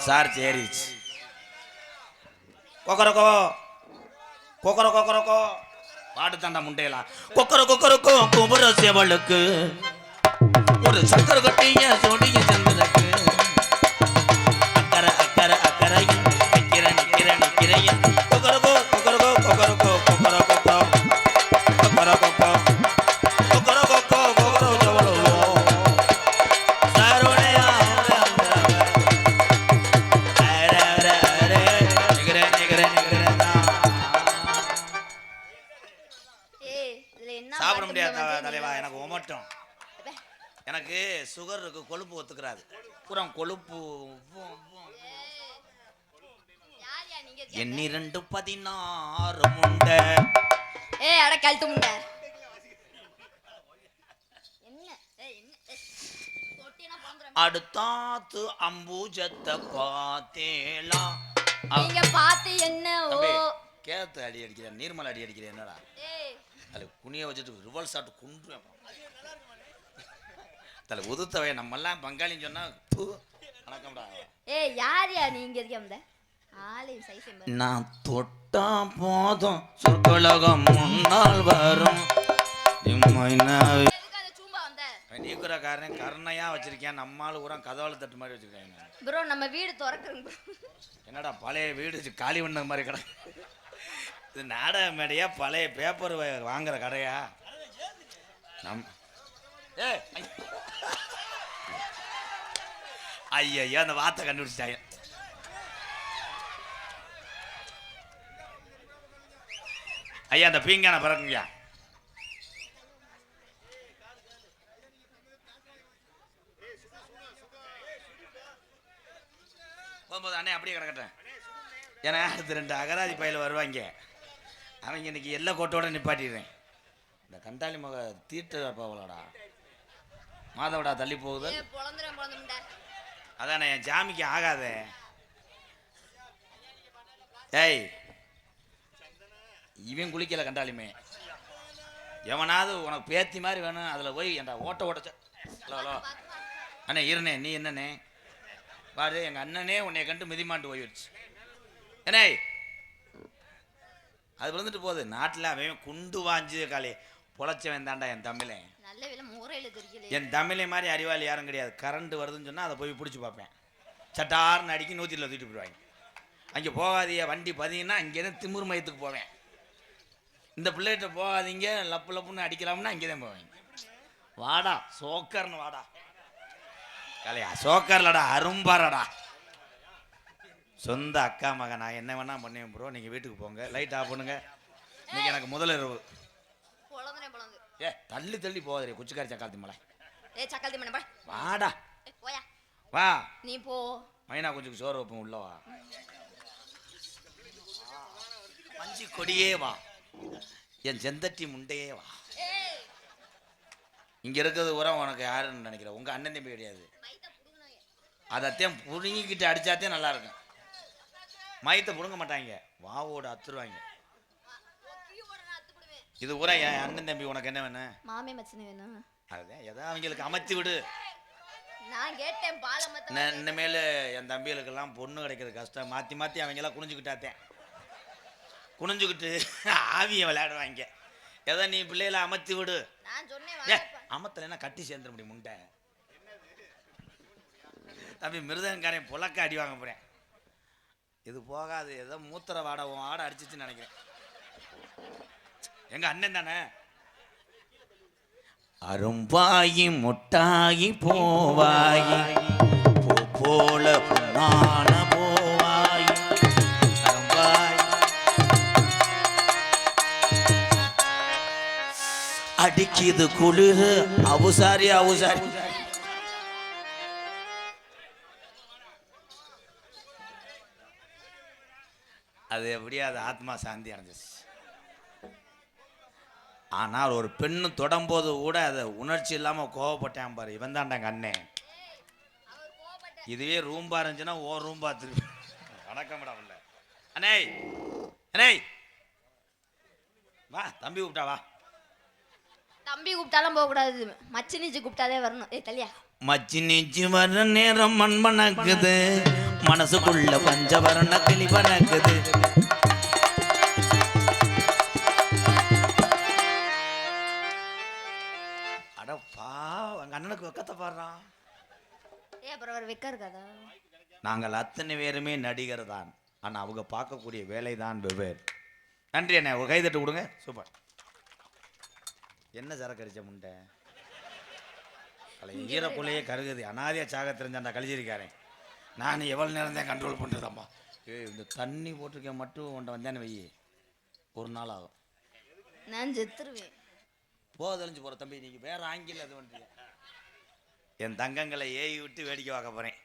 Charge ஏறிச்சு. கொக்கரக்கோ கொக்கர கொக்கரக்கோ பாட்டு தாண்டா முண்டையலாம். கொக்கர கொக்கரக்கோ குபுர சேவலுக்கு ஒரு சக்கர கட்டிய சொடிய சந்திரக்கு அக்கறை அக்கறை அக்கறையும் நிக்கிற நிக்கிற நிக்கிறையும் கொக்கரக்கோ கொக்கரக்கோ கொக்கரக்கோ கொக்கர கொக்கோ கொக்கர கொக்கோ கொக்கர கொக்கோ கொக்கர சேவலோ சாரோடையா சாப்பிட முடியாது தலைவா. எனக்கு ஒமட்டும். எனக்கு சுகர் இருக்கு, கொழுப்பு ஒத்துக்கிறாது. புறம் கொழுப்பு. எண்ணிரண்டு 16 முண்டை. அட கழுத்து முண்டை. அடுத்தாத்து அம்பூஜத்தை பார்த்தேலா. நீங்க பார்த்து என்ன கேத்து அடி அடிக்கிறேன், நீர்மலை அடி அடிக்கிறேன். என்னடா அது குனிய வச்சுட்டு ரிவல் சாப்பிட்டு குண்டு தலை உதுத்தவை. நம்ம எல்லாம் பங்காளின்னு சொன்னா வணக்கம்டா. யாரியா நீங்க இருக்க ஆளையும் சைஸ் நான் தொட்டா போதும் சொற்கலகம் முன்னால் வரும். நீக்குற காரணம் கருணையா வச்சிருக்கேன். நம்மால் ஊரா கதவாளு தட்டு மாதிரி வச்சிருக்கேன். ப்ரோ நம்ம வீடு திறக்குறோம். என்னடா பழைய வீடு காலி பண்ண மாதிரி கடை? இது நாடக மேடையா பழைய பேப்பர் வாங்குற கடையா? ஐயா அந்த வார்த்தை கண்டுபிடிச்சிட்டாங்க. ஐயா அந்த பீங்கான பிறக்குங்கய்யா. போகும்போது அண்ணே அப்படியே கிடக்கட்டேன். ஏன்னா அடுத்து 2 அகராதி பயில வருவாங்க. அவங்க இன்னைக்கு எல்லா கோட்டோட நிப்பாட்டிடுறேன். இந்த கண்டாளி மக தீர்த்த போகலடா மாதவடா தள்ளி போகுது. அதானே என் ஜாமிக்கு ஆகாதே. ஏய் இவன் குளிக்கல கண்டாளிமே. எவனாவது உனக்கு பேத்தி மாதிரி வேணும் அதில் போய் என்டா ஓட்ட ஓட்ட. ஹலோ ஹலோ அண்ணே இருண்ணே, நீ என்னண்ணே பாரு எங்கள் அண்ணனே உன்னைய கண்டு மிதிமாண்டு போயிடுச்சு. ஏனே அது விழுந்துட்டு போகுது. நாட்டில் அவன் குண்டு வாஞ்சு காலே பொழைச்சவன் தாண்டா என் தமிழன். என் தமிழை மாதிரி அறிவாளி யாரும் கிடையாது. கரண்ட் வருதுன்னு சொன்னால் அதை போய் பிடிச்சி பார்ப்பேன். சட்டார்னு அடிக்கி 100 தூக்கிட்டு போயிடுவாங்க. அங்கே போகாதீங்க வண்டி பதிங்கன்னா அங்கேருந்து திமிர் மையத்துக்கு போவேன். இந்த பிள்ளைகிட்ட போகாதீங்க லப்பு லப்புன்னு அடிக்கலாம்னா அங்கே தான் போவேன். வாடா சோக்கர்னு வாடா கலையா சோக்கர்லடா அரும்பாரடா. சொந்த அக்கா மகன் நான் என்ன வேணா பண்ணுவேன் ப்ரோ. நீங்கள் வீட்டுக்கு போங்க, லைட் ஆஃப் பண்ணுங்க. இன்னைக்கு எனக்கு முதல் இரவு. தள்ளி தள்ளி போகாதே குச்சிக்காரி சக்காலத்தி மலை. வாடா வா நீ போ. மைனா கொஞ்சம் சோறு வைப்போம் உள்ள வா. மஞ்சி கொடியே வா, என் செந்தட்டி முண்டையே வா. இங்க இருக்கிறது உரம் உனக்கு யாருன்னு நினைக்கிறேன்? உங்க அண்ணன் தம்பி கிடையாது. அதைத்தான் புடுங்கிக்கிட்டு அடிச்சாத்தே நல்லா இருக்கும். மயத்தை புடுங்க மாட்டாங்க, வாவோட அத்துருவாங்க. இது ஊரா என் அண்ணன் தம்பி. உனக்கு என்ன வேணும்? மாமே மச்சனே வேணும். அதுதான் எதாவது அவங்களுக்கு அமைத்து விடு. நான் கேட்டேன் பாலமத்த. இனிமேல் என் தம்பிகளுக்கெல்லாம் பொண்ணு கிடைக்கிறது கஷ்டம். மாற்றி மாற்றி அவங்கெல்லாம் குனிஞ்சுக்கிட்டாத்தேன். குனிஞ்சுக்கிட்டு ஆவியை விளையாடுவாங்க. எதை நீ பிள்ளைகளை அமைத்து விடு. நான் சொன்னேன் அமத்தலைன்னா கட்டி சேர்ந்துட முடியும் முண்டை. தம்பி மிருதங்காரையும் புழக்க அடி வாங்க போகிறேன். இது போகாது. ஏதோ மூத்திர வாடை ஆடை அடிச்சிச்சுன்னு நினைக்கிறேன். எங்க அண்ணன் தானே. அரும்பாயி முட்டாயி போவாயி போல பொன்னான போவாயி அரும்பாய் அடிக்குது குளிர் அவுசாரி அவுசாரி. அது எப்படியா அது ஆத்மா சாந்தி அடைஞ்சிச்சு. ஆனால் ஒரு பெண்ணு தொடம்போது கூட அதை உணர்ச்சி இல்லாமல் கோவப்பட்டேன் பாரு. இவன் தான்டாங்க அண்ணன். இதுவே ரூம்பா இருந்துச்சுன்னா ஓ ரூம்பா திருப்பி வணக்கம்டா உள்ள. அண்ணே அண்ணே வா தம்பி கூப்பிட்டா வா. தம்பி கூப்பிட்டாலும் போக கூடாது, மச்சி நீச்சு கூப்பிட்டாதே வரணும். தள்ளியா மச்சி நீச்சு வர நேரம் மண்மணக்குது மனசுக்குள்ள பஞ்சவரண கிளி பறக்குது. அடப்பா எங்க அண்ணனுக்கு வெக்கத்தை பாடுறான். அப்புறம் அவர் வெக்க இருக்காதா? நாங்கள் அத்தனை பேருமே நடிகர் தான், ஆனால் அவங்க பார்க்கக்கூடிய வேலை தான் வெவ்வேறு. நன்றி அண்ணே, ஒரு கைதட்டு கொடுங்க. சூப்பர். என்ன சரக்கு அடிச்ச முண்டை ஈரக்குள்ளையே கருகுது. அனாதியா சாக தெரிஞ்சாண்டா கழிச்சிருக்காரன். நான் எவ்வளோ நேரம் தான் கண்ட்ரோல் பண்ணுறதம்மா. இந்த தண்ணி போட்டிருக்கேன் மட்டும் உன்ட்ட வந்தேன்னு வை, ஒரு நாள் ஆகும். நான் செத்துருவேன். போதழிஞ்சு போகிற தம்பி, நீங்கள் வேற ஆங்கில அது பண்ணுறீங்க. என் தங்கங்களை ஏவி விட்டு வேடிக்கை பார்க்க போகிறேன்.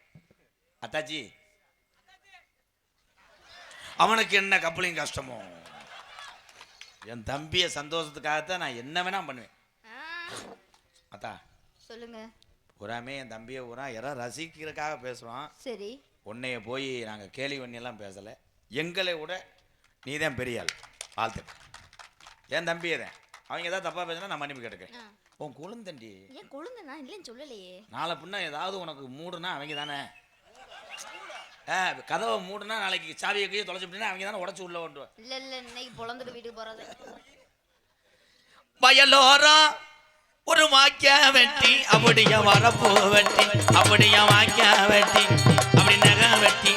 அத்தாச்சி, அவனுக்கு என்ன கப்பலிங் கஷ்டமோ, என் தம்பிய சந்தோஷத்துக்காகத்தான் நான் என்ன வேணா பண்ணுவேன். அத்தா சொல்லுங்க. பூராமே என் தம்பியை பூரா யாராவது ரசிக்கிறதுக்காக பேசுகிறோம். சரி, உன்னைய போய் நாங்கள் கேலி பண்ணியெல்லாம் பேசலை. எங்களை விட நீ தான் பெரிய ஆள். வாழ்த்து. என் தம்பியை தான் அவங்க ஏதாவது தப்பாக பேசினா நான் மன்னிப்பு கேட்டுக்கேன். உன் கொழுந்தண்டி. ஏன் கொழுந்து? நான் இல்லைன்னு சொல்லலையே. நாளை பின்னா ஏதாவது உனக்கு மூடுனா அவங்க தானே. கதவை மூடுனா நாளைக்கு சாவியை கையை தொலைச்சுட்டா அவங்க தானே உடச்சு உள்ள கொண்டு. இல்ல இல்ல, இன்னைக்கு பொழந்துட்டு வீட்டுக்கு போறது. வயலோரம் ஒரு வாக்கிய வெட்டி, அப்படிய வரப்போ வெட்டி, அப்படிய வாக்கிய வெட்டி, அப்படி நகை வெட்டி,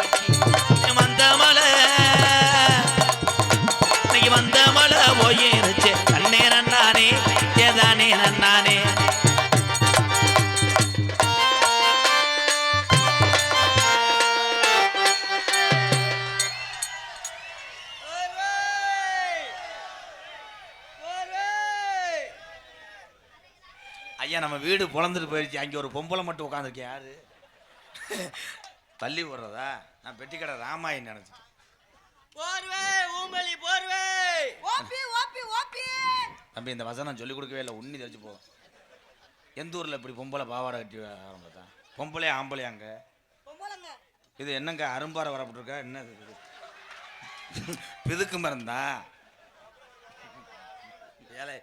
வந்த மலை இன்னைக்கு வந்த மலை போயிருச்சு. கண்ணே நன்னானே ஏதானே நன்னானே. ஐயா, நம்ம வீடு பொழந்துட்டு போயிடுச்சு. அங்கே ஒரு பொம்பளை மட்டும் உட்காந்துருக்கேன். யாரு பள்ளி போடுறதா? நான் பெட்டி கடை ராமாயணம் நினைச்சிட்டேன். தம்பி, இந்த வசனம் சொல்லிக் கொடுக்கவே இல்லை, உண்ணி தெரிச்சு போகும். எந்த ஊரில் இப்படி பொம்பளை பாவாடை கட்டி ஆரம்பித்தா? பொம்பளை ஆம்பளை அங்க இது என்னங்க அரும்பாறை வரப்பட்டிருக்கா? என்ன பிதுக்கு மருந்தா? ஏழை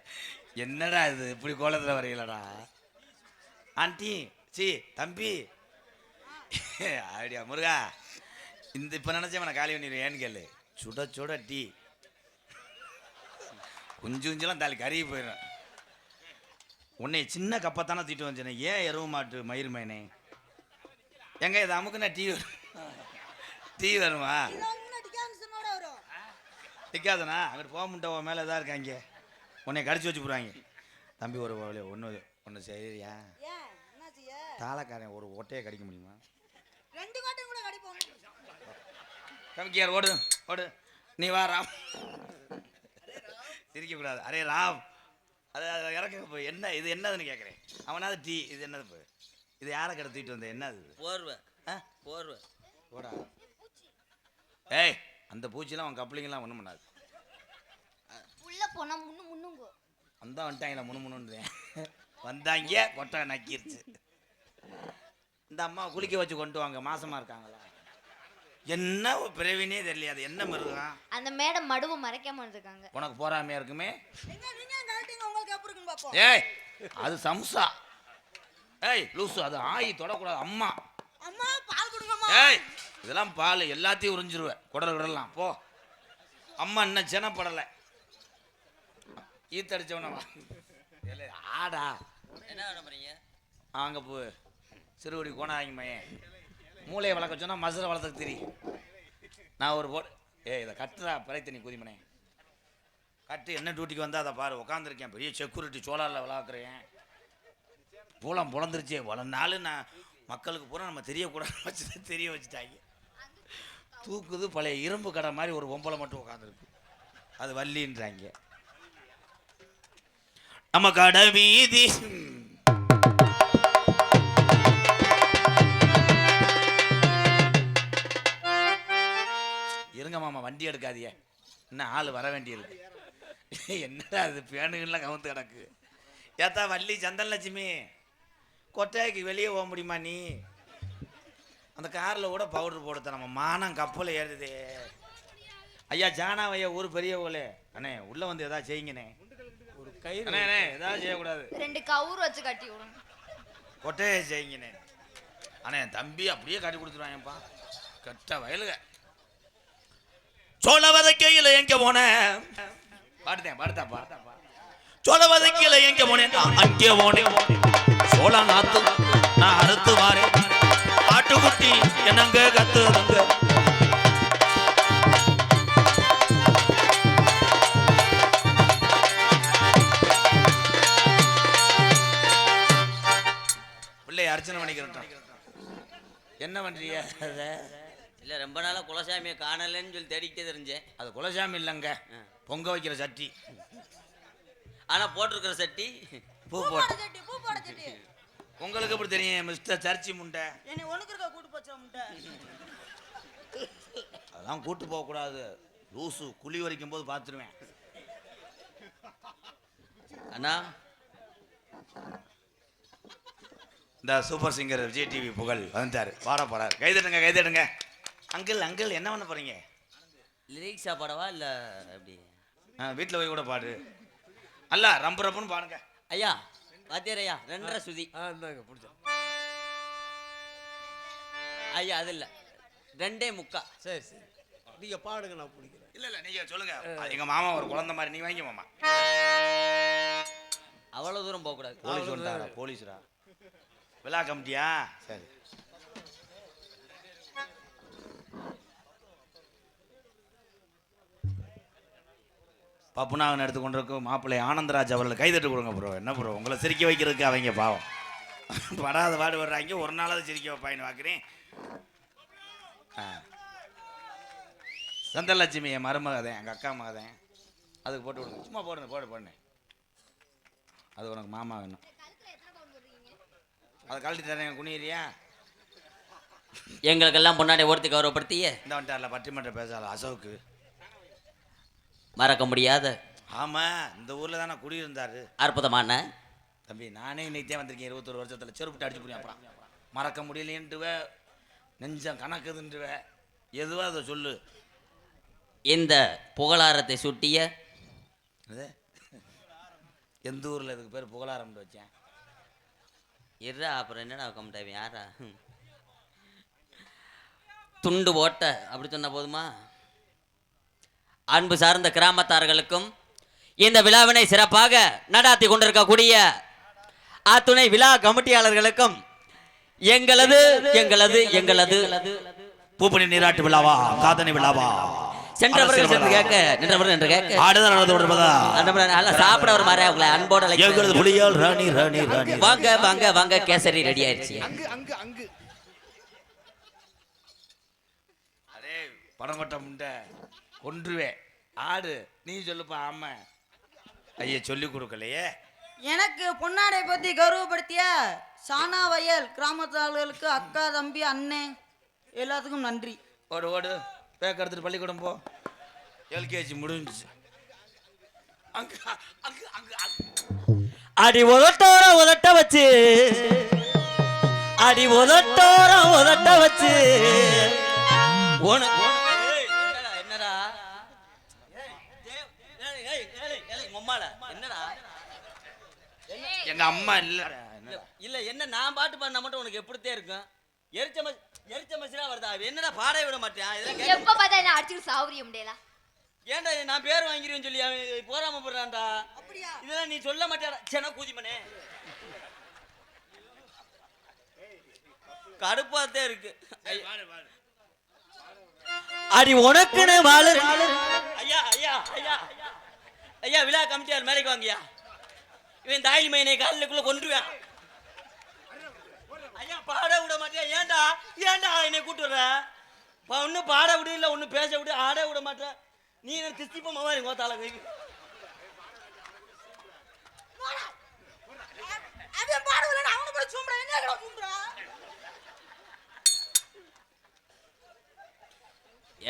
என்னடா இது இப்படி கோலத்தில் வரையிலடா? ஆண்டி, சி தம்பி, அப்படியா முருகா, இந்த இப்போ நினச்சேன் நான் காலி பண்ணிடுவேன். ஏன்னு கேளு, சுட சுட டீ குஞ்சு குஞ்செல்லாம் தாலி கருகி போயிடும். உன்னை சின்ன கப்பத்தானே தீட்டு வந்துச்சேனே, ஏன் எருவு மாட்டு மயிர் மேனே? எங்க இது அமுக்குன்னா டீ வருமா? நிற்காதண்ணா, அங்கிட்டு போக முட்டை மேலே தான் இருக்காங்க, உன்னை கடிச்சு வச்சு போடுவாங்க. தம்பி, ஒரு ஒன்று சரியா? தாளக்காரன் ஒரு ஒட்டையை கடிக்க முடியுமா? கமிக்கியார் ஓடு ஓடு, நீ வா ராம். சிரிக்கக்கூடாது. அரே ராம், அது இறக்க போய் என்ன இது என்னதுன்னு கேட்குறேன். அவனாவது டீ, இது என்னது போய்? இது யாரை கடத்திட்டு வந்த? என்னது? போர்வை. போர்வை போடா. ஏய், அந்த பூச்சிலாம் அவன் கப்ளிங்கெல்லாம் ஒன்றும் பண்ணாது. போனா முன்னு முன்னுங்க அந்த வந்துட்டாங்களா முணுமுணுன்றேன். வந்தாங்க கொட்டை நக்கிருச்சு. இந்த அம்மா குளிக்க வச்சு கொண்டு வாங்க, மாசமா இருக்காங்களா? என்ன பிறவினே தெரியல, அது என்ன மிருகம்? அந்த மேடம் மடுவை மறைக்காம இருக்காங்க. உனக்கு போறாமையா இருக்குமே. ஏய், அது சம்சா. ஏய் லூசு, அது ஆயி தொடக்கூடாது. அம்மா அம்மா பால் கொடுங்கம்மா. ஏய், இதெல்லாம் பால் எல்லாத்தையும் உறிஞ்சிருவேன். குடல் விடலாம் போ. அம்மா இன்னும் செனப்படலை. ஈத்தடிச்சவனவா ஆடா? என்ன பண்ண போறீங்க? அங்க போ, சிறுகுடி கோணாங்க மையன். மூளையை வளர்க்க சொன்னா மசுரை வளர்த்துக்கு தெரியும். நான் ஒரு இதை கட்டுறா பிறைத்தனி குதிமனே கட்டு. என்ன டியூட்டிக்கு வந்தால் அதை பாரு, உட்காந்துருக்கேன். பெரிய செக்யூரிட்டி சோலாரில் விளாக்குறேன். பூலம் புலந்துருச்சே. வள நாள் நான் மக்களுக்கு பூரா நம்ம தெரியக்கூடாது வச்சு தெரிய வச்சுட்டாங்க. தூக்குது பழைய இரும்பு கடை மாதிரி ஒரு பொம்பளை மட்டும் உட்காந்துருக்கு. அது வள்ளின்றாங்க. நம்ம கடை வீதி இருங்க மாமா, வண்டி எடுக்காதிய, இன்னும் ஆள் வர வேண்டியிருக்கு. என்னடா அது பேனுகள்லாம் கவுந்து கிடக்கு. ஏத்தா வள்ளி சந்தனலட்சுமி, கொட்டைக்கு வெளியே போக முடியுமா நீ? அந்த காரில் கூட பவுடர் போடுத்த நம்ம மானம் கப்பல் ஏறுதே. ஐயா ஜானாவையா ஊர் பெரியவங்களே, அண்ணே உள்ள வந்து ஏதாவது செய்யுங்கண்ணே. ஒரு கை அண்ணே ஏதாவது செய்யக்கூடாது. 2 கவுர் வச்சு கட்டி விடுங்க. கொட்டையை செய்யுங்கண்ணே. அண்ணே தம்பி அப்படியே கட்டி கொடுத்துருவாங்கப்பா. கட்ட வயலுக சோழ வதக்கையில் எங்க போன பாடுத்தேன் சோழ வதக்கையில் எங்க போனேன் அங்கே போனேன் சோழ நாத்து நான் அறுத்து வாரேன் ஆட்டுக்குட்டி என்னங்க கத்துதுங்க பிள்ளை அர்ச்சனை பண்ணிக்கிறேன் என்ன பண்றீங்க இல்ல ரொம்ப நாளா குலசாமியை காணலன்னு சொல்லி தேடிக்கிட்டே தெரிஞ்சேன். அது குலசாமி இல்லைங்க, பொங்க வைக்கிற சட்டி. ஆனா போட்டிருக்கிற சட்டி பூ போட்டு. உங்களுக்கு எப்படி தெரியும் மிஸ்டர் சர்ச்சி முண்டை? என்ன உனக்கு இருக்க கூட்டு போச்சா முண்டை? அதெல்லாம் கூட்டு போக கூடாது, லூசு குழி வரைக்கும் போது பார்த்துருவேன். அண்ணா இந்த சூப்பர் சிங்கர் விஜய் டிவி புகழ் வந்துட்டாரு, பாட போறாரு. கைதட்டுங்க. அங்கிள் என்ன பண்ண போறீங்க? லிரிக்ஸா பாடவா இல்ல எப்படி? வீட்டில் போய் கூட பாடு. அல்ல ரம்புன்னு பாடுங்க. ஐயா வாத்தியாரையா 2.5 சுதி. பிடிச்ச ஐயா அது இல்ல 2.75. சரி நீங்க பாடுங்க, நான் பிடிக்கிறேன். இல்ல நீங்க சொல்லுங்க. எங்க மாமா ஒரு குழந்தை மாதிரி, நீ வாங்கி மாமா. அவ்வளவு தூரம் போக கூடாது. போலீஸ் வந்துட்டாரா? போலீஸ்ரா? விழா கமிட்டியா? சரி. பப்புனாகன் எடுத்து கொண்டிருக்கும் மாப்பிள்ளை ஆனந்தராஜ் அவர்களை கைதட்டு கொடுங்க ப்ரோ. என்ன ப்ரோ உங்களை சிரிக்க வைக்கிறதுக்கு அவங்க பாவம் படாத பாடு வர்றாங்க, ஒரு நாளாவது சிரிக்க வைப்பாயின்னு பார்க்குறேன். சந்தலட்சுமி என் மருமகதேன், எங்கள் அக்கா மகதேன், அதுக்கு போட்டு விடுங்க. சும்மா போடுங்க. அது உனக்கு மாமா வேணும், அதை கழட்டி தரேன். குனியிறியா? எங்களுக்கெல்லாம் முன்னாடி ஒருத்தி கௌரவப்படுத்திய இந்த வந்துட்டார்ல பட்டிமன்ற பேசாத அசோக்கு, மறக்க முடியாத. ஆமா, இந்த ஊர்ல தானே குடியிருந்தாரு. அற்புதமான தம்பி, நானே இன்னைக்கு வந்திருக்கேன். 21 வருஷத்துல செருப்புட்டு அடிச்சு புரியும். அப்புறம் மறக்க முடியலேன்ட்டுவ, நெஞ்சம் கணக்குதுன்றுவ, எதுவோ அதை சொல்லு. இந்த புகழாரத்தை சுட்டிய எந்த ஊர்ல இதுக்கு பேர் புகழாரம்னு வச்சேன்? இருறா, அப்புறம் என்னடா கம்டாவே யாரா துண்டு ஓட்ட அப்படி சொன்ன போதுமா? அன்பு சார்ந்த கிராமத்தார்களுக்கும் இந்த விழாவினை சிறப்பாக நடாத்தி கொண்டிருக்கக்கூடிய அத்துணை விழா கமிட்டியாளர்களுக்கும் எங்களது பூப்பணி நீராட்டு விழாவா, காதணி விழாவா, சென்றவர்கள் சென்று கேட்க, நின்றவர்கள் என்று கேட்க, ஆடுதல் நடந்து கொண்டிருப்பதா? நல்லா சாப்பிட ஒரு மாதிரி உங்களை அன்போட எங்களது புலியால் ராணி வாங்க கேசரி ரெடி ஆயிடுச்சு. அங்கு அதே பணங்கொட்ட முண்டை கொன்றுவேன். ஆடு நீ சொல்லுப்பா. ஆமா ஐயா சொல்லி கொடுக்கலையே. எனக்கு பொன்னாடை பத்தி கௌரவப்படுத்திய சானா வயல் கிராமத்தாளர்களுக்கு, அக்கா தம்பி அண்ணன் எல்லாத்துக்கும் நன்றி. ஓடு பேக்க எடுத்துட்டு பள்ளிக்கூடம் போ. எல்கேஜி முடிஞ்சிச்சு. அடி உதட்ட வச்சு என்னடா எங்க அம்மா இல்ல என்ன நான் பாட்டு பண்ணா மட்டும் உனக்கு எப்படித்தே இருக்கும்? எரிச்ச மசினா வருதா? என்னடா பாட விட மாட்டேன். இதெல்லாம் எப்ப பார்த்தா என்ன அடிச்சு சாவரியம் முடியல. ஏன்டா நான் பேர் வாங்கிருவேன்னு சொல்லி போறாம போடுறான்டா. இதெல்லாம் நீ சொல்ல மாட்டேடா. சென கூதிமனே கடுப்பாத்தே இருக்கு. அடி உனக்குன்னு வாழ. ஐயா விழா கமிட்டியார் மேடைக்கு வாங்கியா. இவன் தாயி மையனை காலிலுக்குள்ள கொன்றுவேன். ஐயா பாட விட மாட்டியா? ஏன்டா என்னை கூட்டு வர்ற? ஒன்னு பாட விடு, இல்ல ஒன்னு பேச விடு, ஆட விட மாட்டேன். நீ என்ன கிறிஸ்திப்ப மாதிரி கோத்தால கை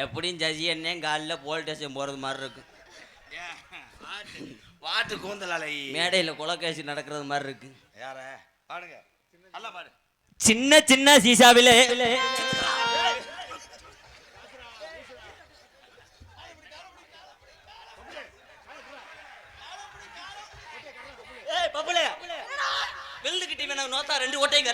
எப்படியும் ஜஜி என்ன காலில் போலீஸ் ஸ்டேஷன் போறது மாதிரி இருக்கு. வாட்டு கூந்தலாலை மேடையில் கொலைகேசி நடக்கிறது மாதிரி இருக்கு. யார பாடுங்க, நல்லா பாடு. சின்ன சீசாவிலே பப்புலே வெள்ளுக்கிட்டி வேணா நோத்தா 2 ஓட்டைங்க.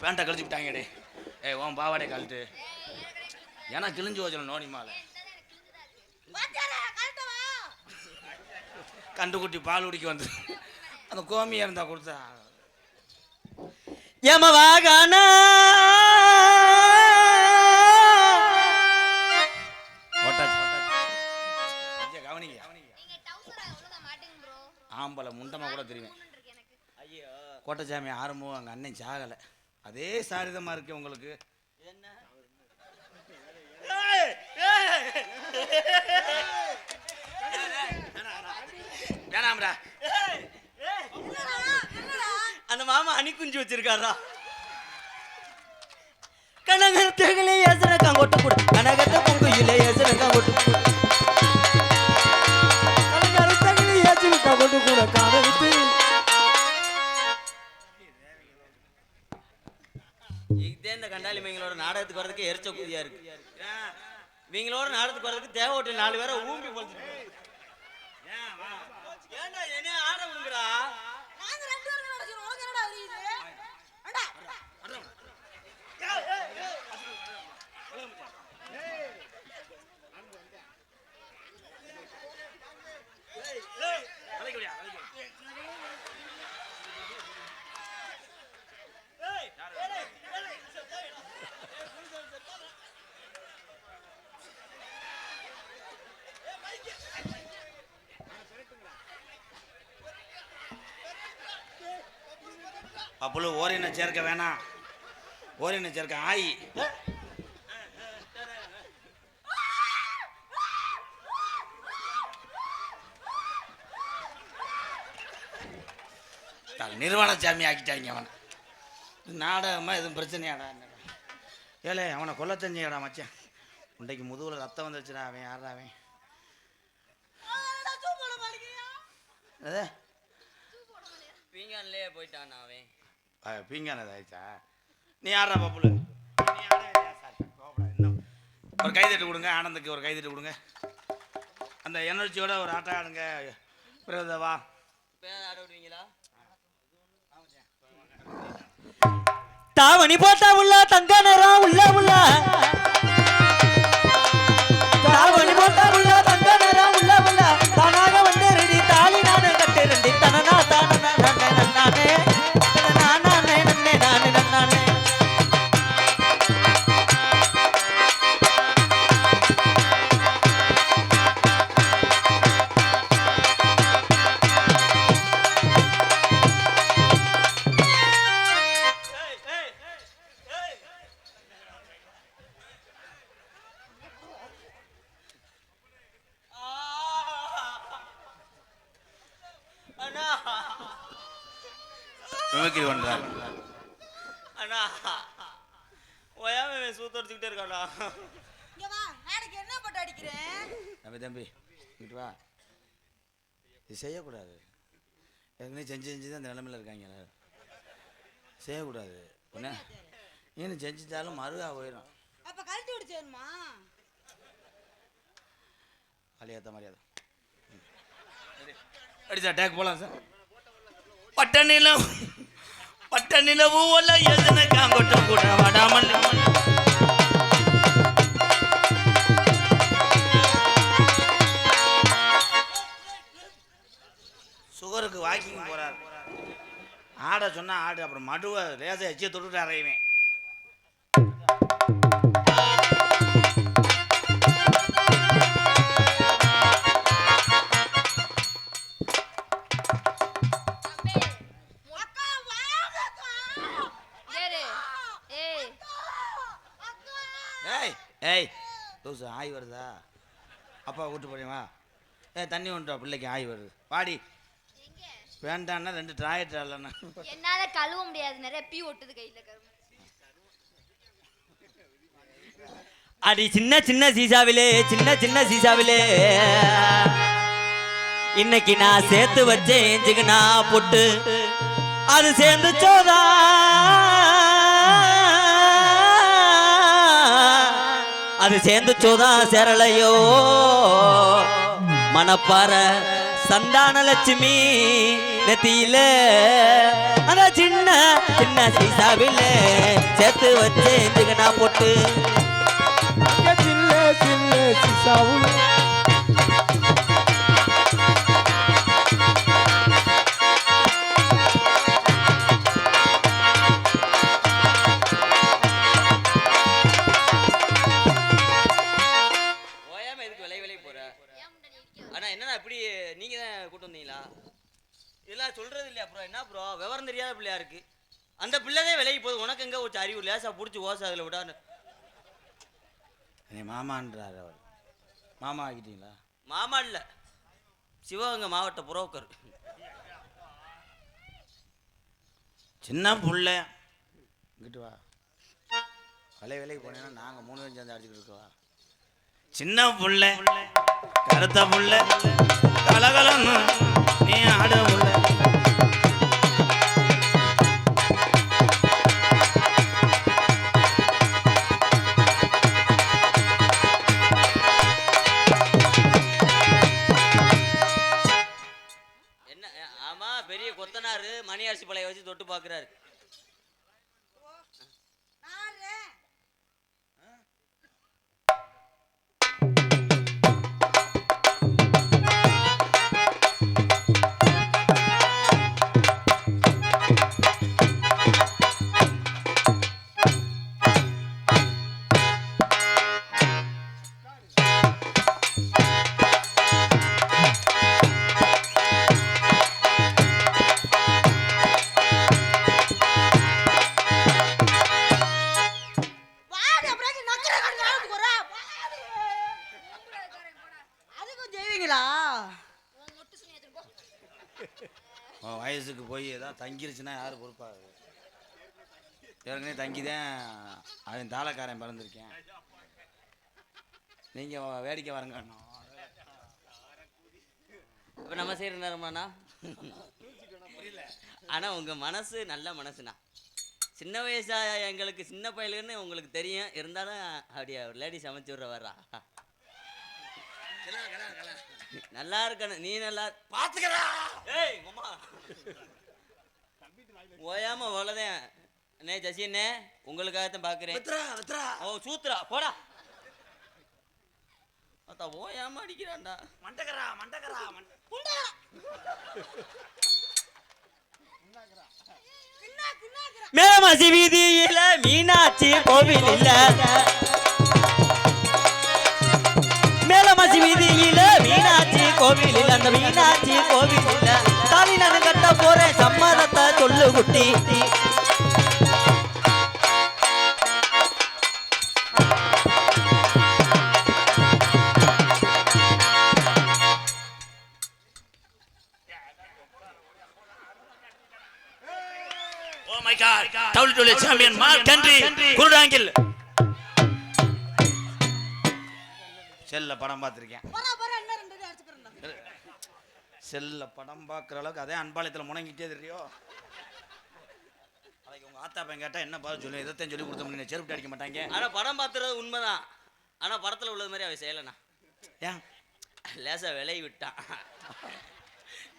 பேண்ட்டை கழிச்சு விட்டாங்கடே. ஏய் உன் பாவாடே கழட்டு. ஏன்னா கிழிஞ்சு வச்சல நோனிமால கண்டுக்குட்டி பால் குடிக்க வந்து அந்த கோமியா இருந்தா கொடுத்தா யமவாகன கவனிங்க. ஆம்பளை முண்டமா கூட தெரியும். கோட்டச்சாமி ஆரம்பம் அங்கே அண்ணன் சாகலை. அதே சாரிதமாக இருக்கு உங்களுக்கு. என்ன வேணாம்டா. அந்த மாமா அணி குஞ்சு வச்சிருக்காரா? கனகத்திலே எசரக்கா கொட்டு கூட கனகத்தை பொங்குயிலே எசரக்கா கொட்டு கனகத்திலே எசரக்கா கொட்டு கூட காணவிட்டு இதே இந்த கண்டாளி இவங்களோட நாடகத்துக்கு வரதுக்கு எரிச்ச கூதியா இருக்கு. இவங்களோட நாடகத்துக்கு வரதுக்கு தேவை ஓட்டு 4 பேரை ஊம்பி போச்சுட்டு ஏன்டா என்ன ஆட விடுங்கடா? நாங்க 2 பேரும் நடக்கிறோம். உனக்கு என்னடா அறியுது? அடா அப்போ ஓரின சேர்க்க வேணாம். ஓரின சேர்க்க ஆயி நிர்வாண சாமி ஆக்கிட்டாங்க அவனை. நாடகமாக எதுவும் பிரச்சனையாடா? ஏலே அவனை கொல்ல தெரிஞ்சடா மச்சான். உண்டைக்கு முதுகில் ரத்தம் வந்துருச்சுடா. அவன் யாரா அவன்? அதே பீங்கான்லயே போயிட்டான் அவன். பீங்கான ஆயிடுச்சா? நீ யாரா பப்புலு? ஒரு கைதட்டு கொடுங்க. ஆனந்துக்கு ஒரு கைதட்டு கொடுங்க. அந்த எனர்ஜியோட ஒரு ஆட்டம் ஆடுங்க. பிரதவா ஆட விடுவீங்களா? தாவணி போட்டா உள்ள தங்க நேரம் உள்ள உள்ள தாவணி போட்டா உள்ள தங்க நேரம் உள்ள உள்ள தானாக வந்து ரெடி தாலி நானே கட்டி ரெடி தனனா தானே நானே நானே நன்னே நானே நானே மிமிக்ரி பண்றாரு. அண்ணா ஓயாம சூத்தடிச்சுக்கிட்டே இருக்காடா. இங்க வா, நாளைக்கு என்ன போட்டு அடிக்கிறேன்? தம்பி இங்கிட்டு வா. இது செய்யக்கூடாது. ஏற்கனவே செஞ்சு தான் இந்த நிலைமையில் இருக்காங்க. செய்யக்கூடாது. ஒன்று இன்னும் செஞ்சுட்டாலும் மருகா போயிடும். அப்ப கழட்டி விடு சேருமா? கலியாத்த மரியாதை அடிச்சா டேக் போகலாம் சார். பட்டநிலம் பட்டநிலவு ஒல்ல எதுன காங்கொட்டம் கூட வடாமல் சுகருக்கு வாக்கிங் போறாரு. ஆட சொன்னா ஆடு. அப்புறம் மடுவை லேசை எச்சியை தொட்டுட்டு அறையுவேன். ஏய் லூசு ஆய் வருதா? அப்பா கூட்டு போறீங்களா? தண்ணி ஒன்றா பிள்ளைக்கு ஆய் வருது. வாடி. வேண்டான்னா 2 ட்ராயட் இல்லைண்ணா என்னால கழுவ முடியாது. நிறைய பீ ஒட்டுது கையில. அடி சின்ன சின்ன சீசாவிலே சின்ன சின்ன சீசாவிலே இன்னைக்கு நான் சேர்த்து வச்சேன் ஏஞ்சுக்கு நான் பொட்டு அது சேர்ந்து சோதா அது சேர்ந்து சோதா சேரலையோ மணப்பாற சந்தான லட்சுமி நெத்தியில அந்த சின்ன சின்ன சீசாவில் சேர்த்து வச்சு சிக்கனா போட்டு சின்ன சின்ன சிசாவுல நீங்க தான் கூட்டு வந்தீங்களா? இதெல்லாம் சொல்றது இல்லையா ப்ரோ? என்ன ப்ரோ விவரம் தெரியாத பிள்ளையா இருக்கு. அந்த பிள்ளைதே விலைக்கு போகுது, உனக்கு எங்க ஒரு அறிவு லேசா பிடிச்சி ஓசை அதில் விடான்னு. மாமான்றார் அவர். மாமா ஆகிட்டீங்களா? மாமா இல்ல, சிவகங்கை மாவட்ட புரோக்கர். சின்ன புள்ள இங்கிட்டு வா. வேலைக்கு போனேன்னா நாங்கள் 3 பேரும் சேர்ந்து அடிச்சுக்கிட்டு இருக்கவா. சின்ன புள்ள கருத்த புள்ள கலகலன்னு நீ ஆட புள்ள. என்ன ஆமா, பெரிய கொத்தனாரு மணி அரிசி பழைய வச்சு தொட்டு பாக்குறாரு. வயசுக்கு போய் ஏதாவது தங்கிருச்சுன்னா யார் பொறுப்பாக? ஏற்கனவே தங்கிதான் அவன் தாளக்காரன் பிறந்திருக்கேன். நீங்கள் வேடிக்கை வரங்க. இப்போ நம்ம செய்கிற நேரமாண்ணா. ஆனால் உங்கள் மனசு நல்ல மனசுண்ணா. சின்ன வயசா எங்களுக்கு சின்ன பையலுன்னு உங்களுக்கு தெரியும், இருந்தாலும் அப்படியே ஒரு லேடி சமைச்சு விட்ற வர்றா. நல்லா இருக்கணும், நீ நல்லா பார்த்துக்கிறா. ஏய் மாமா ஓயாம அவ்வளோதான். அண்ணே ஜசி அண்ணே, உங்களுக்காகத்தான் பார்க்குறேன். ஓ சூத்ரா போடா. அத்தா ஓயாம அடிக்கிறான்டா. மண்டகரா மண்டகரா மேலமாசி வீதியில மீனாட்சி கோவில் இல்ல, மேலமாசி வீதியில மீனாட்சி கோவில் இல்ல, அந்த மீனாட்சி கோவில் இல்ல. தாலி நான் கட்ட போறேன், சம்மதத்தை சொல்லு குட்டி. Oh my God! WWE champion Mark Henry குருடாங்கில். செல்ல படம் பார்த்துருக்கேன். செல்ல படம் பார்க்குற அளவுக்கு அதே அன்பாலயத்தில் முணங்கிட்டே தெரியும். அதுக்கு உங்கள் ஆத்தா பையன் கேட்டால் என்ன பார்த்து சொல்லு, இதைத்தான் சொல்லி கொடுத்த முடியும், செருப்பு அடிக்க மாட்டாங்க. ஆனால் படம் பார்த்துறது உண்மைதான். ஆனால் படத்தில் உள்ளது மாதிரி அவன் செய்யலைண்ணா. ஏன் லேசாக விலை விட்டான்.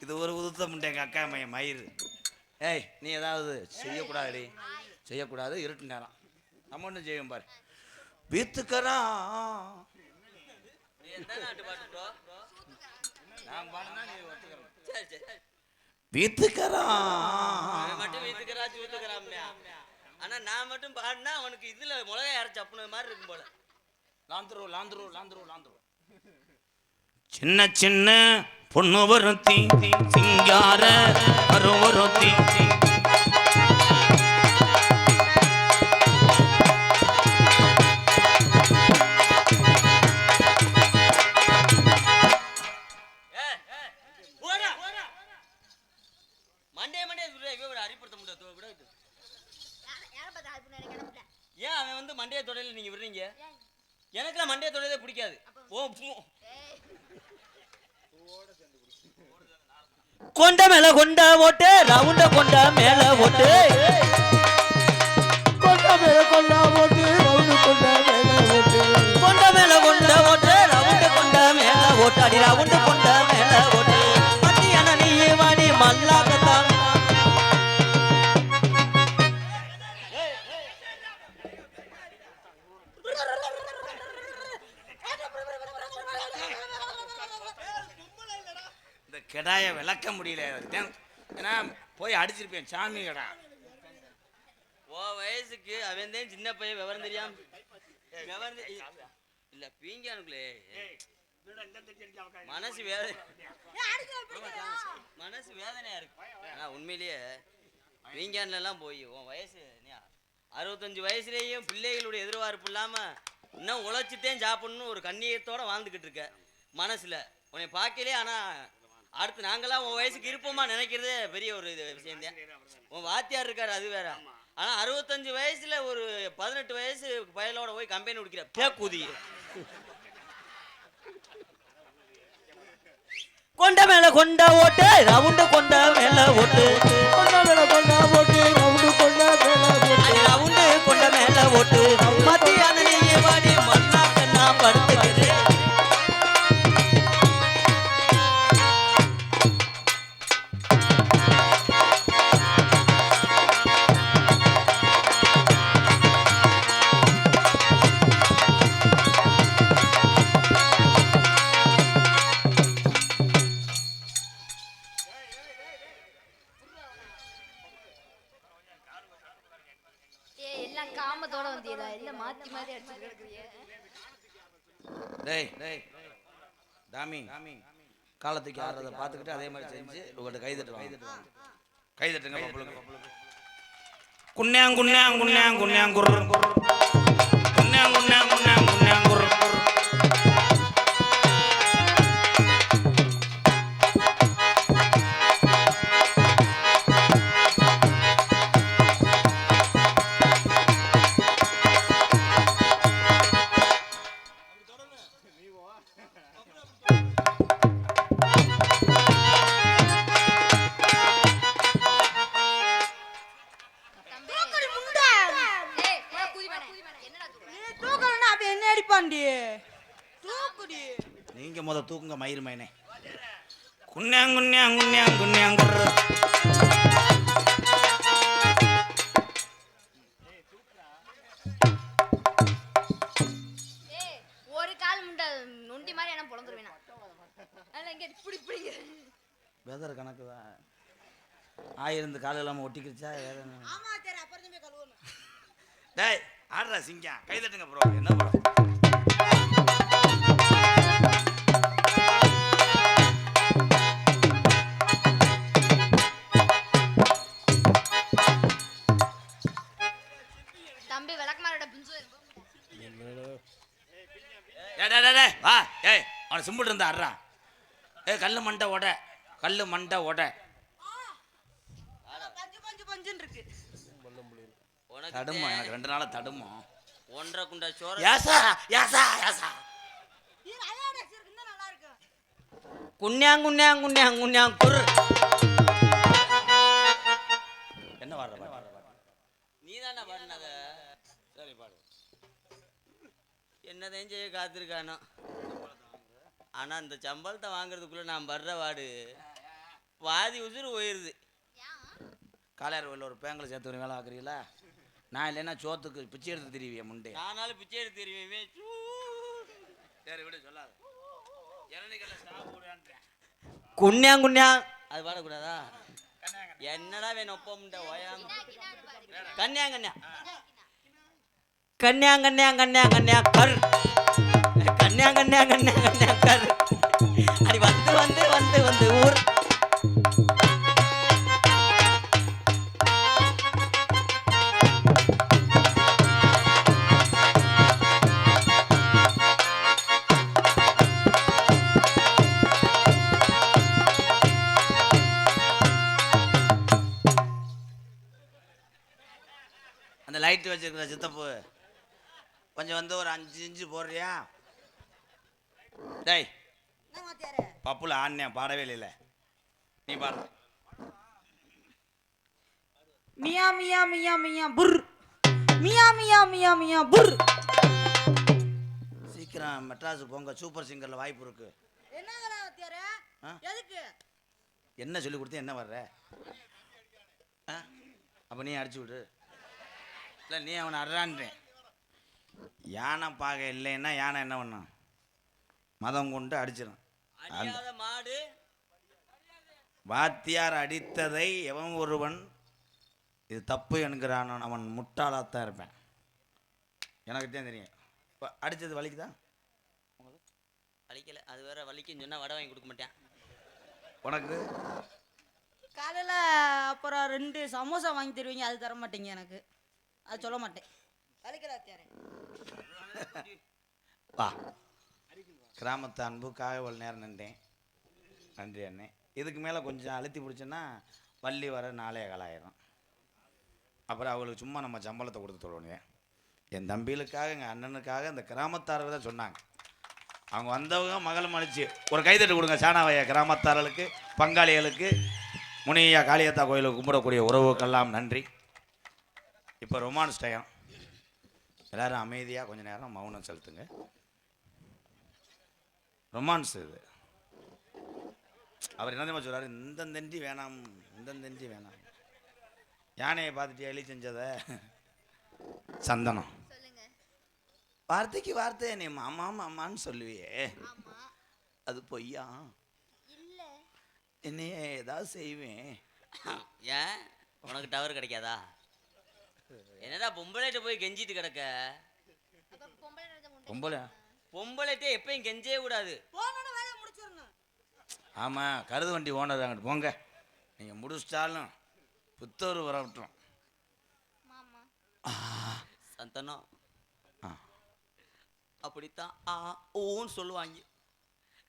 இது ஒரு உதுத்தம் உண்டு எங்கள் அக்கா மையன் மயிறு. ஏய் நீ ஏதாவது செய்யக்கூடாது, செய்யக்கூடாது, இருட்டு நேரம் நம்ம ஒன்றும் செய்வோம் பாரு. வீத்துக்கரா வீத்துக்கரா மட்டும் வீத்துக்கிறா சூத்துக்கிறாம்யா. ஆனா நான் மட்டும் பாடினா அவனுக்கு இதுல மிளகாய் அரைச்சு அப்புன மாதிரி இருக்கும் போல. லாந்துரு லாந்துரு லாந்துரு லாந்துரு. சின்ன சின்ன பொண்ணு வருத்தி சிங்கார வருத்தி. ஏன் அவன் வந்து மண்டைய தொடையில நீங்க விடுறீங்க? எனக்குலாம் மண்டைய தொடையில பிடிக்காது. கொண்ட மேல கொண்ட ஓட்டு, ரவுண்ட கொண்ட மேல ஓட்டு, கொண்ட மேல கொண்ட ஓட்டு, ரவுண்டு கொண்ட மேல ஓட்டு, கொண்ட மேல கொண்ட ஓட்டு, ரவுண்ட கொண்ட மேல ஓட்டு, அடி ரவுண்ட கொண்ட மேல ஓட்டு. மத்தியான நீ வாடி மல்லாக்க கிடாய விளக்க முடியல. ஏன்னா போய் அடிச்சிருப்பேன் சாமி கடா. ஓ வயசுக்கு அவன் தான் சின்ன பையன், விவரம் தெரியாம இல்ல பீங்கானுக்குள்ளே மனசு வேதனையா இருக்கு. ஆனா உண்மையிலேயே பீங்கான்ல எல்லாம் போய் உன் வயசு 65 வயசுலேயும் பிள்ளைகளுடைய எதிர்பார்ப்பு இல்லாம இன்னும் உழைச்சிட்டேன் சாப்பிடணும்னு ஒரு கண்ணியத்தோட வாழ்ந்துகிட்டு இருக்க மனசுல உன்னை பார்க்கலே. ஆனா அடுத்து நாங்களாம் உன் வயசுக்கு இருப்போமா நினைக்கிறதே பெரிய ஒரு விஷயம் தான். உன் வாத்தியார் இருக்காரு அது வேற. ஆனா 65 வயசுல ஒரு 18 வயசு பயலோட போய் கம்பெனி குடிக்கிற பேக்கூதி. கொண்ட மேல கொண்ட ஓட்டு ரவுண்டு கொண்ட மேல ஓட்டு ரவுண்டு கொண்ட மேல ஓட்டு மத்தியான நீயே வாடி மண்ணாக்க நான் படுத்துக்கிறேன். எல்லாம் காமத்தோட வந்தீங்களா? எல்லாம் மாத்தி மாத்தி அடிச்சுட்டு. டேய் டாமி காலத்துக்கு ஆடுறத பார்த்துக்கிட்டு அதே மாதிரி செஞ்சு உங்கள்கிட்ட கை தட்டுங்க. குன்னியாங் குன்னியாங் குன்னியாங் குன்னியாங் குர் குன்னியாங் குன்னியாங் குன்னியாங் குன்னியாங் குர். நீங்க முத தூக்குங்க மயிர் மைனே. குன்னியாங் குன்னியாங் குன்னியாங் குன்னியாங் குர். ஒரு கால் முண்டை நொண்டி மாதிரி என்ன பொழந்துருவேனா? அதனால இங்க இப்படி இப்படிங்க வெதர் கணக்கு தான். ஆயிருந்து கால் இல்லாம ஒட்டிக்கிச்சா வேற என்ன? டேய் ஆடுறா சிங்கம் கை தட்டுங்க ப்ரோ. என்ன ப்ரோ தம்பி விளக்கமாரோட பிஞ்சு வா. ஏய் அவனை சிம்பிள் இருந்தா ஆடுறா. கல்லு மண்டை உட தடுமா. எனக்கு 2 நாளா தடுமா. 1.5 குண்டா சோறு குன்னியாங் குன்னியாங் குன்னியாங் குன்னியாங் குர். என்ன பாடுற? நீ தானே பாடினத. சரி பாடு. என்னதையும் செய்ய காத்திருக்கானோ. ஆனா இந்த சம்பளத்தை வாங்குறதுக்குள்ள நான் படுற வாடு வாதி உசுறு போயிருது. காலையார் வெளில ஒரு பேங்கில் சேர்த்து வேலை ஆக்குறீங்களா? நான் இல்லைன்னா சோத்துக்கு பிச்சை எடுத்து தெரிவிய முண்டே. நானாலும் பிச்சை எடுத்து தெரியுமே. சரி விடு சொல்லாது. குன்னியாங் குன்னியாங் அது பாடக்கூடாதா? என்னடா வேணும் ஒப்பமுண்ட ஓயாம கன்னியாங் கன்னியா கன்னியாங் கன்னியாங் கன்னியாங் கன்னியாங் கர் கன்னியாங் கன்னியாங் கன்னியாங் கன்னியாங் கர். அடி வந்து வந்து வந்து வந்து ஊர் அந்த லைட் வச்சிருக்கிற சித்தப்பு கொஞ்சம் வந்து ஒரு 5 இன்ச்சு போடுறியா? டேய் பப்புல ஆண்ணே பாடவே இல்லை. நீ பாடு. மியா மியா மியா மியா புர் மியா மியா மியா மியா புர். சீக்கிரம் மெட்ராஸ் போங்க. சூப்பர் சிங்கர்ல வாய்ப்பு இருக்கு. என்ன சொல்லி கொடுத்து என்ன வர்ற? அப்ப நீ அடிச்சு விடு. இல்லை நீ அவனை அறான்றேன். யானை பாக இல்லைன்னா யானை என்ன பண்ணும்? மதம் கொண்டு அடிச்சிடும். மாடு வாத்தியார் அடித்ததை எவன் ஒருவன் இது தப்பு என்கிறான் அவன் முட்டாளாத்தான் இருப்பேன். எனக்கு தான் தெரியும். அடித்தது வலிக்குதா? வலிக்கல. அது வேற வலிக்குன்னு சொன்னா வடை வாங்கி கொடுக்க மாட்டேன். உனக்கு காலையில் அப்புறம் 2 சமோசா வாங்கி தருவீங்க, அது தர மாட்டீங்க எனக்கு. அது சொல்ல மாட்டேன். வலிக்கிறாத்தியாரே வா. கிராமத்து அன்புக்காக ஒரு நேரம் நின்றேன். நன்றி அண்ணே. இதுக்கு மேலே கொஞ்சம் அழுத்தி பிடிச்சோன்னா வள்ளி வர 4 காலாயிரம். அப்புறம் அவங்களுக்கு சும்மா நம்ம சம்பளத்தை கொடுத்து சொல்லணுங்க. என் தம்பிகளுக்காக எங்கள் அண்ணனுக்காக இந்த கிராமத்தாரர்கள் தான் சொன்னாங்க. அவங்க வந்தவங்க மகள் மலிச்சு ஒரு கைத்தட்டு கொடுங்க. சாணாவைய கிராமத்தாரர்களுக்கு, பங்காளிகளுக்கு, முனியா காளியத்தா கோயிலுக்கு கும்பிடக்கூடிய உறவுக்கெல்லாம் நன்றி. இப்போ ரொமான்ஸ் டைம். எல்லோரும் அமைதியாக கொஞ்சம் நேரம் மௌனம் செலுத்துங்க. ரொமான்ஸ் இது. அவர் என்ன தெரியுமா சொல்கிறார்? இந்த தண்டி வேணாம், இந்த தண்டி வேணாம். யானையை பார்த்துட்டு எலி செஞ்சதை சந்தனம். வார்த்தைக்கு வார்த்தை நீ மாமா மாமான்னு சொல்லுவியே, அது பொய்யா? என்னையே ஏதாவது செய்வேன். ஏன் உனக்கு டவர் கிடைக்காதா? என்னடா பொம்பளைகிட்ட போய் கெஞ்சிட்டு கிடக்க? பொம்பளைகிட்ட எப்பயும் கெஞ்சவே கூடாது. ஆமாம், கருது வண்டி ஓனர் அங்கிட்டு போங்க. நீங்கள் முடிச்சிட்டாலும் புத்தூர் வரட்டும். சந்தனம் அப்படித்தான் ஓன்னு சொல்லுவாங்க.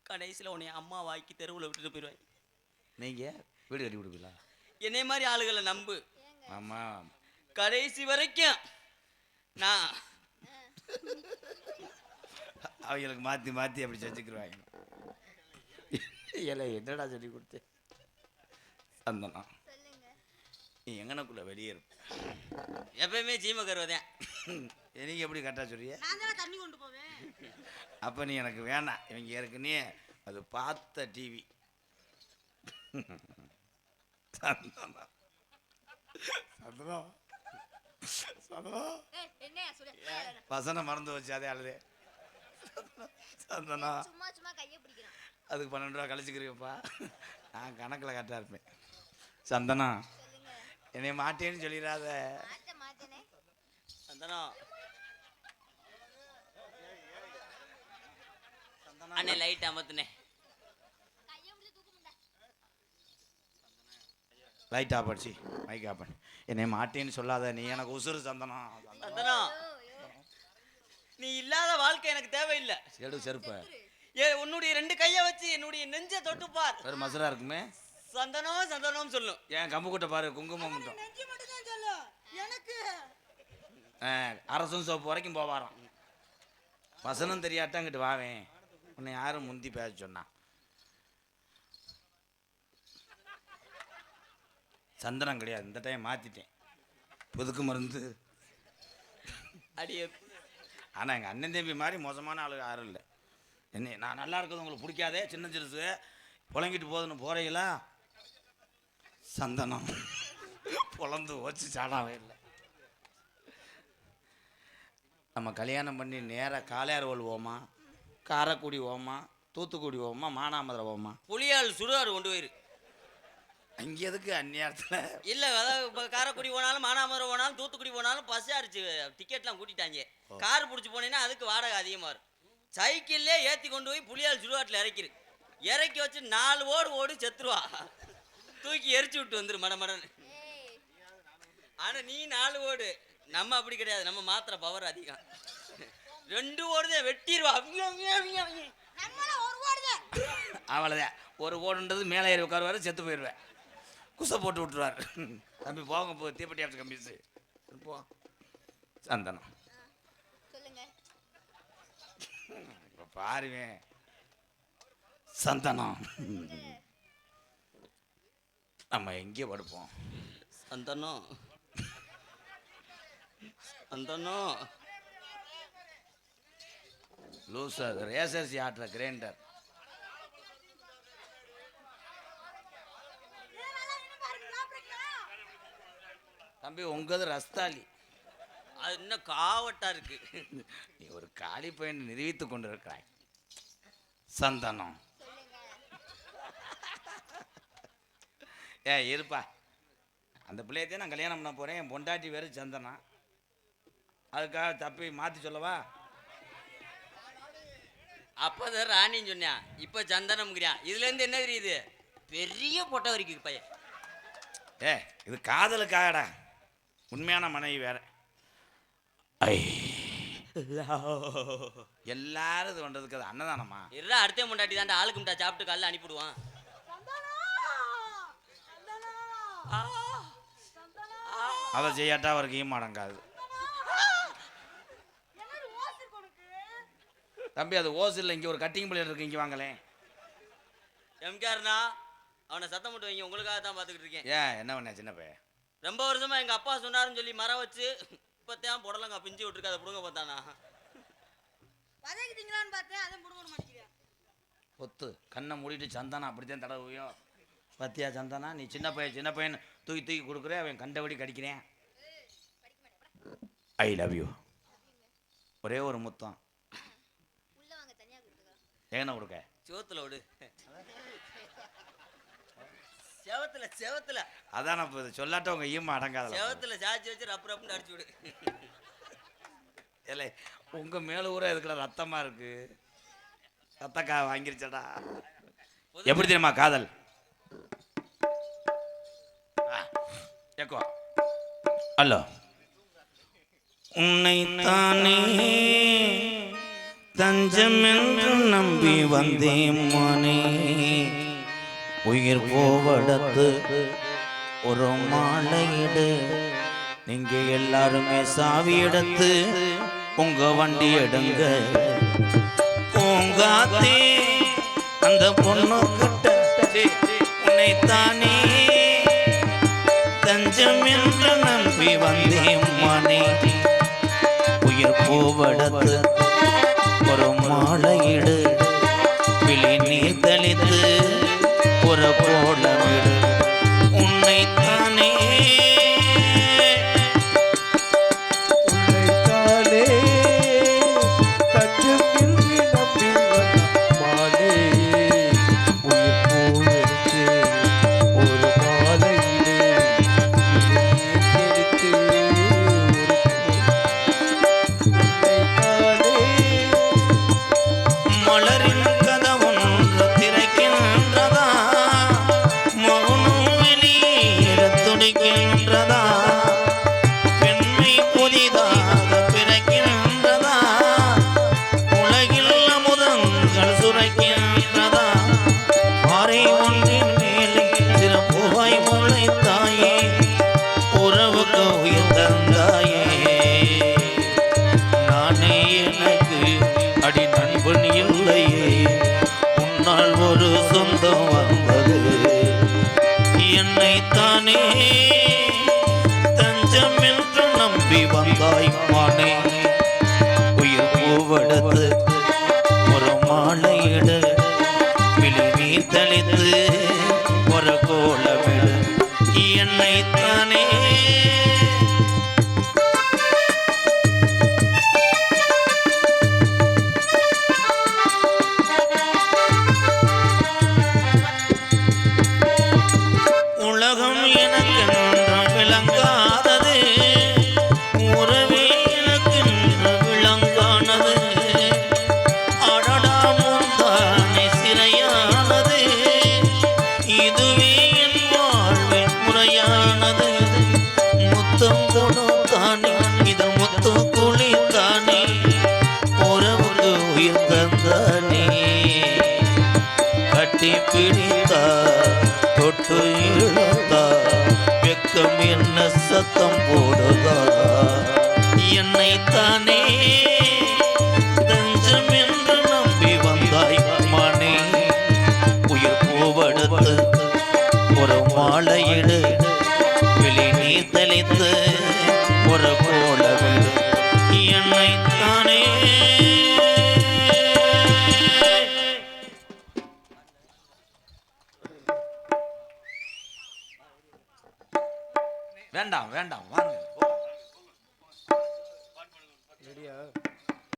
கடைசியில் உன்னை அம்மா வாய்க்கு தெருவில் விட்டுட்டு போயிடுவாங்க. நீங்கள் வீடு கட்டி கொடுப்பீங்களா? என்னை மாதிரி ஆளுகளை நம்பு. ஆமாம், கடைசி வரைக்கும் நான் அவங்களுக்கு மாற்றி மாற்றி அப்படி செஞ்சுக்கிடுவாங்க. இல்லை என்னடா சொல்லி கொடுத்து சந்தனம், நீ எங்கனக்குள்ள வெளியே இருப்ப. எப்பயுமே ஜீம கருவதேன். எனக்கு எப்படி கரெக்டாக சொல்றிய? தண்ணி கொண்டு போவேன். அப்போ நீ எனக்கு வேணாம். இவங்க ஏற்கனவே அது பார்த்த டிவி. சந்தனம் சந்தனம் சந்தனம் வசனம் மறந்து வச்சு அதே அழுதே. சந்தனம் அதுக்கு 12 ரூபா கழிச்சுக்கிறீங்கப்பா. நான் கணக்கில் கரெக்டாக இருப்பேன். சந்தனம் என்னை மாட்டேன்னு சொல்லிடாத. சந்தனம் அண்ணே லைட் அமத்துனே. லைட் ஆஃப் அடிச்சு மைக் ஆஃப் பண்ணி என்னை மாட்டேன்னு சொல்லாத. நீ எனக்கு உசுறு சந்தனம். சந்தனம் நீ இல்லாத வாழ்க்கை எனக்கு தேவையில்லை. செருப்ப உன்னுடைய 2 கையை வச்சு என்னுடைய நெஞ்சை தொட்டுப்பார். வேறு மசுரா இருக்குமே. சந்தனம் சந்தனம் சொல்லும். ஏன் கம்பு கூட்ட பாரு, குங்குமம் மட்டும். அரசும் சோப்பு வரைக்கும் போவாராம். வசனம் தெரியாட்டாங்கிட்டு வாவேன். உன்னை யாரும் முந்தி பேச சொன்னா? சந்தனம் கிடையாது, இந்த டைம் மாற்றிட்டேன். புதுக்கு மருந்து அடியே. ஆனால் எங்கள் அண்ணன் தம்பி மாதிரி மோசமான ஆளு யாரும் இல்லை. என்ன நான் நல்லா இருக்கிறது உங்களுக்கு பிடிக்காதே. சின்ன சிறுசு புழங்கிட்டு போகுதுன்னு போகிறீங்களா? சந்தனம் பொழந்து வச்சு சாடாவே இல்லை. நம்ம கல்யாணம் பண்ணி நேராக காளையார் ஓமா, காரைக்குடி ஓமா, தூத்துக்குடி ஓமா, மானாமதுரை ஓமா, புளியால் சுடுகாடு கொண்டு போயிரு. அங்கே எதுக்கு அந்நியாரத்தில்? இல்லை அதாவது இப்போ காரைக்குடி போனாலும் மானாமதுரை போனாலும் தூத்துக்குடி போனாலும் பஸ் அடிச்சு டிக்கெட்லாம் கூட்டிட்டாங்க. கார் பிடிச்சி போனீங்கன்னா அதுக்கு வாடகை அதிகமாக இருக்கும். சைக்கிள்லே ஏற்றி கொண்டு போய் புளியால் சுடுகாட்டில் இறக்கி வச்சு 4 ஓடு செத்துருவா. தூக்கி எரிச்சு விட்டு வந்துரு மடமடன்னு. ஆனால் நீ 4 ஓடு. நம்ம அப்படி கிடையாது. நம்ம மாத்திர பவர் அதிகம். 2 ஓடுதான் வெட்டிடுவா. அவ்வளோதான். ஒரு ஓடுன்றது மேலே ஏறி உட்காருவார், செத்து போயிடுவேன். குசை போட்டு விட்டுருவார். தம்பி போங்க, போ தீப்பெட்டி ஆஃபீஸ் கம்பிச்சு போ. சந்தனம் இப்போ பாருவேன். சந்தனம் நம்ம எங்கே படுப்போம்? சந்தனம் சந்தனம் லூசர் ரேசர்சி ஆட்டுற கிரைண்டர். தம்பி உங்கது ரஸ்தாலி. அது இன்னும் காவட்டா இருக்கு. நீ ஒரு காளி பையன் நிரூபித்து கொண்டிருக்கிறாய். சந்தனம் இருப்பா, அந்த பிள்ளையத்தையும் நான் கல்யாணம் பண்ண போகிறேன். என் பொண்டாட்டி வேறு சந்தனா. அதுக்காக தப்பி மாற்றி சொல்லவா? அப்போதான் ராணின்னு சொன்னியா, இப்போ சந்தனம்ங்கிறியா. இதுலேருந்து என்ன தெரியுது? பெரிய பொட்டை வரைக்கும் பையன். இது காதலுக்காகடா. உண்மையான மனைவி வேற. எல்லாரும் இது பண்ணுறதுக்கு அது அன்னதானம்மா. இல்லை, அடுத்த முண்டாட்டி தாண்டா ஆளுக்கு முட்டா சாப்பிட்டு காலைல அனுப்பிடுவான். அதை செய்யாட்டா அவருக்கு ஈம் அடங்காது. தம்பி, அது ஓசு இல்லை, இங்கே ஒரு கட்டிங் பிளேட் இருக்கு, இங்கே வாங்களேன். எம்கேர்னா அவனை சத்தம் போட்டு வைங்க, உங்களுக்காக தான் பார்த்துக்கிட்டு இருக்கேன். என்ன பண்ண சின்ன பையன்? ரொம்ப வருஷமா எங்கள் அப்பா சொன்னாருன்னு சொல்லி மரம் வச்சு இப்போத்தான் புடலங்க பிஞ்சு விட்டுருக்கு. அதை பிடுங்க பார்த்தானா வதக்கிட்டீங்களான்னு பார்த்தேன், அதை முடுங்க மாட்டேங்கிறேன். பொத்து கண்ணை மூடிட்டு சந்தானா அப்படித்தான் தடவையோ. பத்தியா சந்தானா, நீ சின்ன பையன் தூக்கி தூக்கி கொடுக்குற, அவன் கண்டபடி கடிக்கிறேன். I love you. ஒரே ஒரு முத்தம் ஏன கொடுக்க. சோத்துல விடு, செவத்துல அதான் நான் இப்போ சொல்லாட்ட உங்க ஈமா அடங்காத. செவத்துல சாச்சி வச்சு ரப்பு ரப்புன்னு அடிச்சு விடு. இல்லை, உங்க மேல ஊரா இருக்கிற ரத்தமா இருக்கு. ரத்தக்கா வாங்கிருச்சடா. எப்படி தெரியுமா காதல்? ஏக்கோ அல்லோ, உன்னைத்தானே தஞ்சம் என்று நம்பி வந்தேன் மனே, உயிர் போவடத்து ஒரு மாலையிடு, நீங்க எல்லாருமே சாவி எடுத்து உங்க வண்டி எடுங்க. பூங்காத்தே அந்த பொண்ணு கிட்ட உன்னைத்தானே தஞ்சம் என்று நம்பி வந்தேன் மனே, உயிர் போவடத்து ஒரு மாலையிடு, விழி நீர் தெளித்து ஒரு கோலமிடு, உன்னைத்தானே சத்தம் போடுதா, என்னைத்தானே தஞ்சம் என்று நம்பி வந்தாய் மனே, உயிர் பூவெடுத்து ஒரு மாலையிடு, விழி நீர் தெளித்து ஒரு கோலமிடு, என்னைத்தானே. வேண்டாம் வேண்டாம், வாங்க.